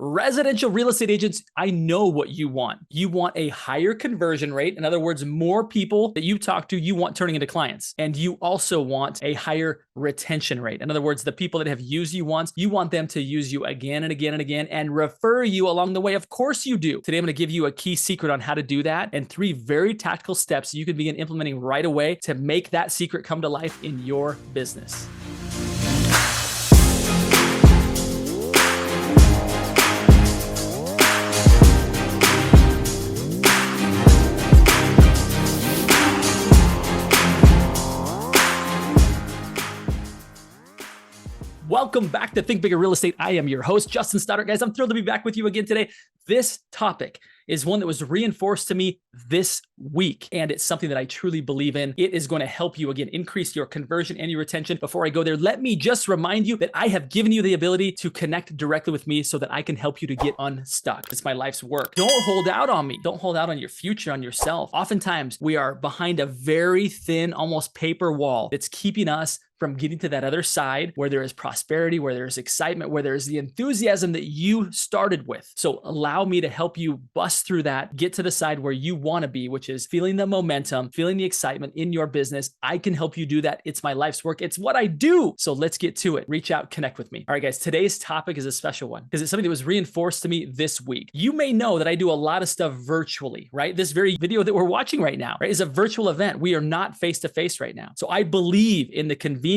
Residential real estate agents, I know what you want. You want a higher conversion rate. In other words, more people that you talk to, you want turning into clients. And you also want a higher retention rate. In other words, the people that have used you once, you want them to use you again and again and again and refer you along the way. Of course you do. Today, I'm going to give you a key secret on how to do that and 3 very tactical steps you can begin implementing right away to make that secret come to life in your business. Welcome back to Think Bigger Real Estate. I am your host, Justin Stoddart. Guys, I'm thrilled to be back with you again today. This topic is one that was reinforced to me this week, and it's something that I truly believe in. It is going to help you, again, increase your conversion and your retention. Before I go there, let me just remind you that I have given you the ability to connect directly with me so that I can help you to get unstuck. It's my life's work. Don't hold out on me. Don't hold out on your future, on yourself. Oftentimes, we are behind a very thin, almost paper wall that's keeping us from getting to that other side where there is prosperity, where there is excitement, where there is the enthusiasm that you started with. So allow me to help you bust through that, get to the side where you want to be, which is feeling the momentum, feeling the excitement in your business. I can help you do that. It's my life's work. It's what I do. So let's get to it. Reach out, connect with me. All right, guys, today's topic is a special one because it's something that was reinforced to me this week. You may know that I do a lot of stuff virtually, right? This very video that we're watching right now, right, is a virtual event. We are not face-to-face right now. So I believe in the convenience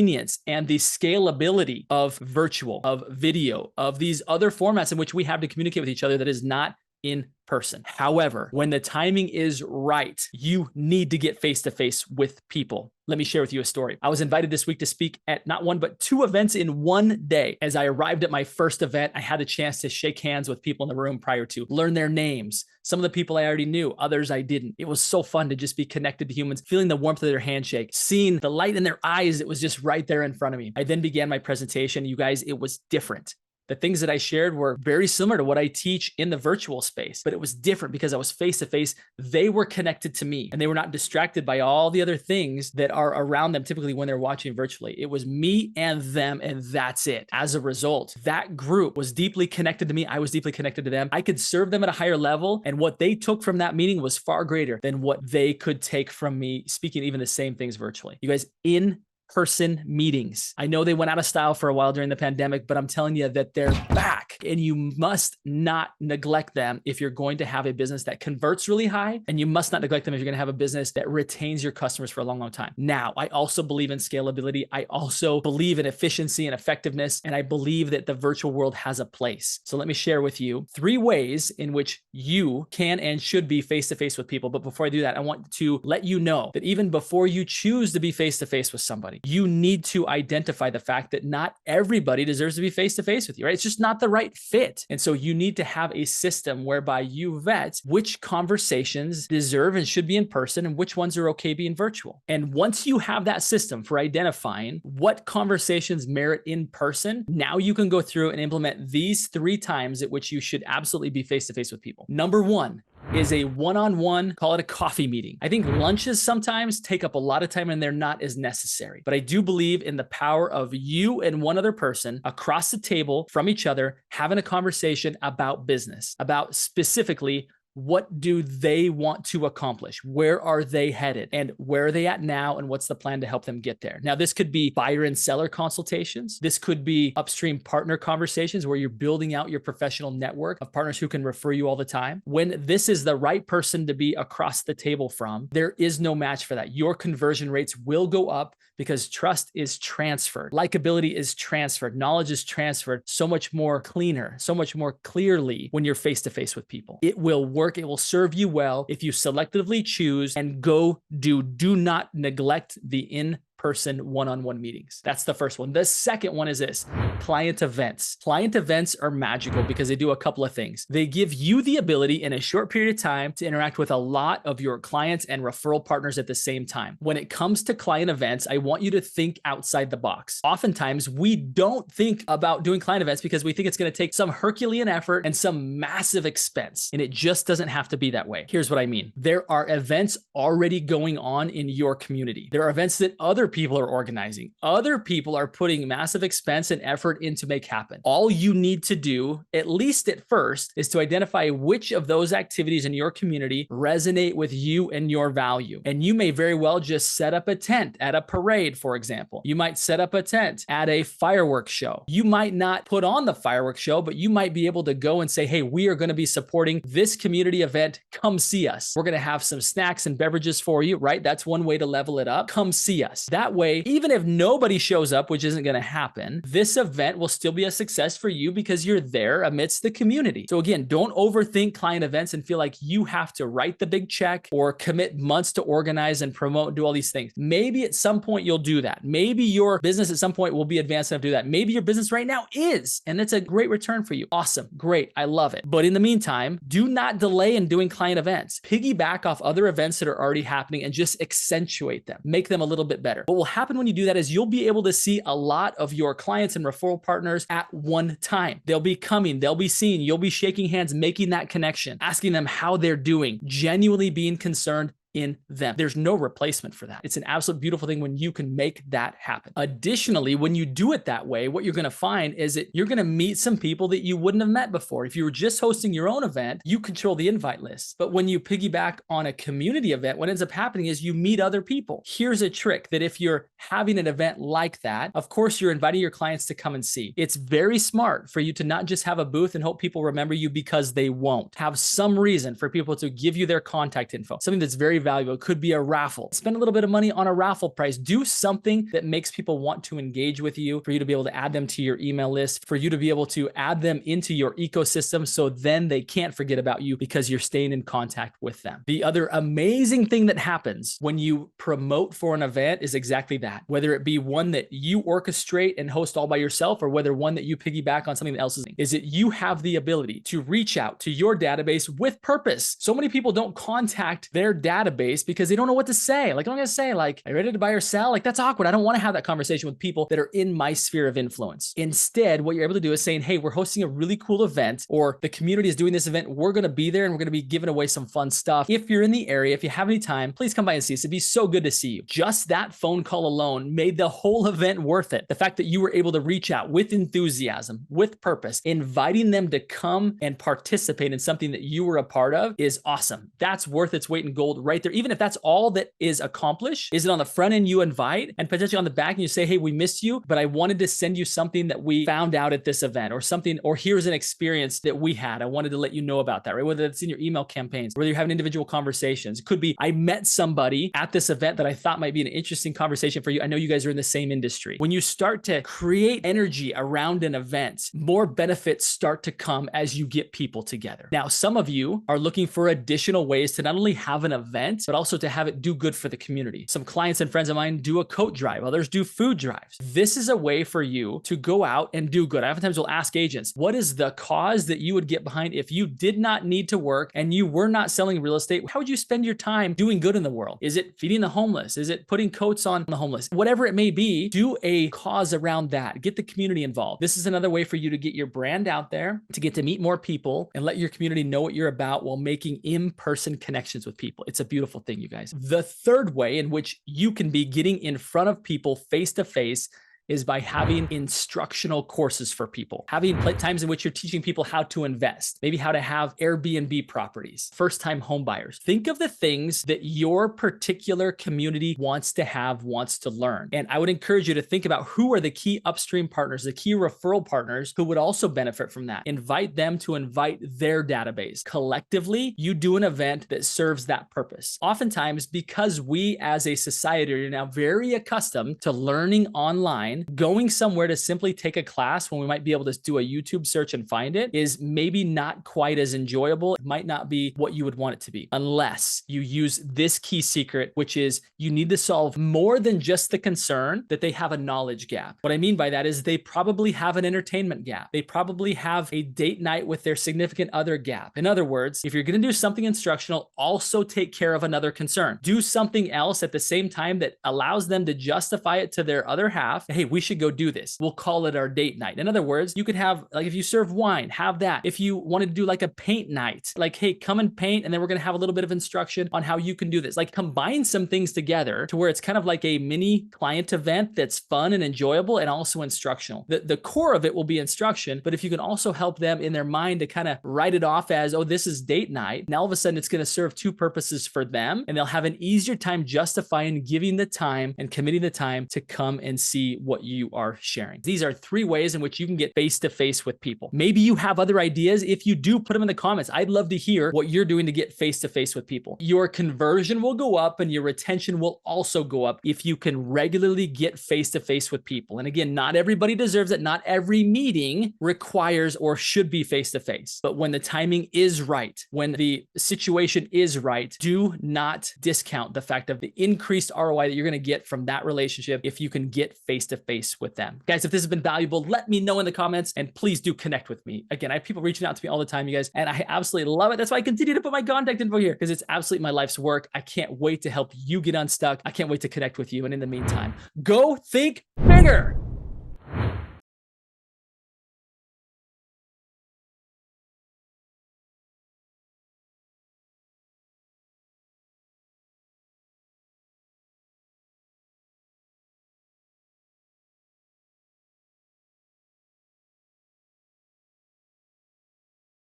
and the scalability of virtual, of video, of these other formats in which we have to communicate with each other that is not in person. However, when the timing is right, you need to get face-to-face with people. Let me share with you a story. I was invited this week to speak at not one, but 2 events in one day. As I arrived at my first event, I had a chance to shake hands with people in the room prior to, learn their names. Some of the people I already knew, others I didn't. It was so fun to just be connected to humans, feeling the warmth of their handshake, seeing the light in their eyes. It was just right there in front of me. I then began my presentation. You guys, it was different. The things that I shared were very similar to what I teach in the virtual space, but it was different because I was face-to-face. They were connected to me and they were not distracted by all the other things that are around them typically when they're watching virtually. It was me and them, and that's it. As a result, that group was deeply connected to me. I was deeply connected to them. I could serve them at a higher level, and what they took from that meeting was far greater than what they could take from me speaking even the same things virtually. You guys, in-person meetings. I know they went out of style for a while during the pandemic, but I'm telling you that they're back, and you must not neglect them if you're going to have a business that converts really high, and you must not neglect them if you're going to have a business that retains your customers for a long, long time. Now, I also believe in scalability. I also believe in efficiency and effectiveness, and I believe that the virtual world has a place. So let me share with you 3 ways in which you can and should be face-to-face with people. But before I do that, I want to let you know that even before you choose to be face-to-face with somebody, you need to identify the fact that not everybody deserves to be face-to-face with you, right? It's just not the right fit. And so you need to have a system whereby you vet which conversations deserve and should be in person and which ones are okay being virtual. And once you have that system for identifying what conversations merit in person, now you can go through and implement these 3 times at which you should absolutely be face-to-face with people. Number 1 is a one-on-one, call it a coffee meeting. I think lunches sometimes take up a lot of time and they're not as necessary. But I do believe in the power of you and one other person across the table from each other having a conversation about business, about specifically what do they want to accomplish? Where are they headed? And where are they at now? And what's the plan to help them get there? Now, this could be buyer and seller consultations. This could be upstream partner conversations where you're building out your professional network of partners who can refer you all the time. When this is the right person to be across the table from, there is no match for that. Your conversion rates will go up because trust is transferred. Likability is transferred. Knowledge is transferred so much more cleaner, so much more clearly when you're face-to-face with people. It will work. It will serve you well if you selectively choose and do not neglect the in-person one-on-one meetings. That's the first one. The second one is this: client events. Client events are magical because they do a couple of things. They give you the ability in a short period of time to interact with a lot of your clients and referral partners at the same time. When it comes to client events, I want you to think outside the box. Oftentimes, we don't think about doing client events because we think it's going to take some Herculean effort and some massive expense, and it just doesn't have to be that way. Here's what I mean. There are events already going on in your community. There are events that other people are organizing. Other people are putting massive expense and effort in to make happen. All you need to do, at least at first, is to identify which of those activities in your community resonate with you and your value. And you may very well just set up a tent at a parade, for example. You might set up a tent at a fireworks show. You might not put on the fireworks show, but you might be able to go and say, hey, we are going to be supporting this community event. Come see us. We're going to have some snacks and beverages for you, right? That's one way to level it up. Come see us. That way, even if nobody shows up, which isn't going to happen, this event will still be a success for you because you're there amidst the community. So again, don't overthink client events and feel like you have to write the big check or commit months to organize and promote and do all these things. Maybe at some point you'll do that. Maybe your business at some point will be advanced enough to do that. Maybe your business right now is, and it's a great return for you. Awesome. Great. I love it. But in the meantime, do not delay in doing client events. Piggyback off other events that are already happening and just accentuate them. Make them a little bit better. What will happen when you do that is you'll be able to see a lot of your clients and referral partners at one time. They'll be coming, they'll be seen, you'll be shaking hands, making that connection, asking them how they're doing, genuinely being concerned in them. There's no replacement for that. It's an absolute beautiful thing when you can make that happen. Additionally, when you do it that way, what you're going to find is that you're going to meet some people that you wouldn't have met before. If you were just hosting your own event, you control the invite list. But when you piggyback on a community event, what ends up happening is you meet other people. Here's a trick that if you're having an event like that, of course, you're inviting your clients to come and see. It's very smart for you to not just have a booth and hope people remember you because they won't. Have some reason for people to give you their contact info, something that's very valuable. It could be a raffle. Spend a little bit of money on a raffle price. Do something that makes people want to engage with you, for you to be able to add them to your email list, for you to be able to add them into your ecosystem so then they can't forget about you because you're staying in contact with them. The other amazing thing that happens when you promote for an event is exactly that. Whether it be one that you orchestrate and host all by yourself, or whether one that you piggyback on something else, is that you have the ability to reach out to your database with purpose. So many people don't contact their database because they don't know what to say. Like, I'm going to say, like, are you ready to buy or sell? Like, that's awkward. I don't want to have that conversation with people that are in my sphere of influence. Instead, what you're able to do is saying, hey, we're hosting a really cool event, or the community is doing this event. We're going to be there and we're going to be giving away some fun stuff. If you're in the area, if you have any time, please come by and see us. It'd be so good to see you. Just that phone call alone made the whole event worth it. The fact that you were able to reach out with enthusiasm, with purpose, inviting them to come and participate in something that you were a part of is awesome. That's worth its weight in gold right there. Even if that's all that is accomplished, is it on the front end you invite, and potentially on the back end you say, hey, we missed you, but I wanted to send you something that we found out at this event, or something, or here's an experience that we had. I wanted to let you know about that, right? Whether it's in your email campaigns, whether you're having individual conversations. It could be, I met somebody at this event that I thought might be an interesting conversation for you. I know you guys are in the same industry. When you start to create energy around an event, more benefits start to come as you get people together. Now, some of you are looking for additional ways to not only have an event, but also to have it do good for the community. Some clients and friends of mine do a coat drive. Others do food drives. This is a way for you to go out and do good. I oftentimes will ask agents, what is the cause that you would get behind if you did not need to work and you were not selling real estate? How would you spend your time doing good in the world? Is it feeding the homeless? Is it putting coats on the homeless? Whatever it may be, do a cause around that. Get the community involved. This is another way for you to get your brand out there, to get to meet more people and let your community know what you're about while making in-person connections with people. It's a beautiful thing, you guys. The third way in which you can be getting in front of people face to face is by having instructional courses for people, having times in which you're teaching people how to invest, maybe how to have Airbnb properties, first-time home buyers. Think of the things that your particular community wants to have, wants to learn. And I would encourage you to think about who are the key upstream partners, the key referral partners who would also benefit from that. Invite them to invite their database. Collectively, you do an event that serves that purpose. Oftentimes, because we as a society are now very accustomed to learning online, going somewhere to simply take a class when we might be able to do a YouTube search and find it is maybe not quite as enjoyable. It might not be what you would want it to be, unless you use this key secret, which is you need to solve more than just the concern that they have a knowledge gap. What I mean by that is they probably have an entertainment gap. They probably have a date night with their significant other gap. In other words, if you're going to do something instructional, also take care of another concern. Do something else at the same time that allows them to justify it to their other half. Hey, hey, we should go do this. We'll call it our date night. In other words, you could have, like, if you serve wine, have that. If you wanted to do like a paint night, like, hey, come and paint, and then we're going to have a little bit of instruction on how you can do this. Like, combine some things together to where it's kind of like a mini client event that's fun and enjoyable and also instructional. The core of it will be instruction, but if you can also help them in their mind to kind of write it off as, oh, this is date night, now all of a sudden it's going to serve two purposes for them, and they'll have an easier time justifying giving the time and committing the time to come and see what you are sharing. These are 3 ways in which you can get face-to-face with people. Maybe you have other ideas. If you do, put them in the comments. I'd love to hear what you're doing to get face-to-face with people. Your conversion will go up and your retention will also go up if you can regularly get face-to-face with people. And again, not everybody deserves it. Not every meeting requires or should be face-to-face. But when the timing is right, when the situation is right, do not discount the fact of the increased ROI that you're going to get from that relationship if you can get face-to-face with them. Guys, if this has been valuable, let me know in the comments, and please do connect with me. Again, I have people reaching out to me all the time, you guys, and I absolutely love it. That's why I continue to put my contact info here, because it's absolutely my life's work. I can't wait to help you get unstuck. I can't wait to connect with you. And in the meantime, go think bigger.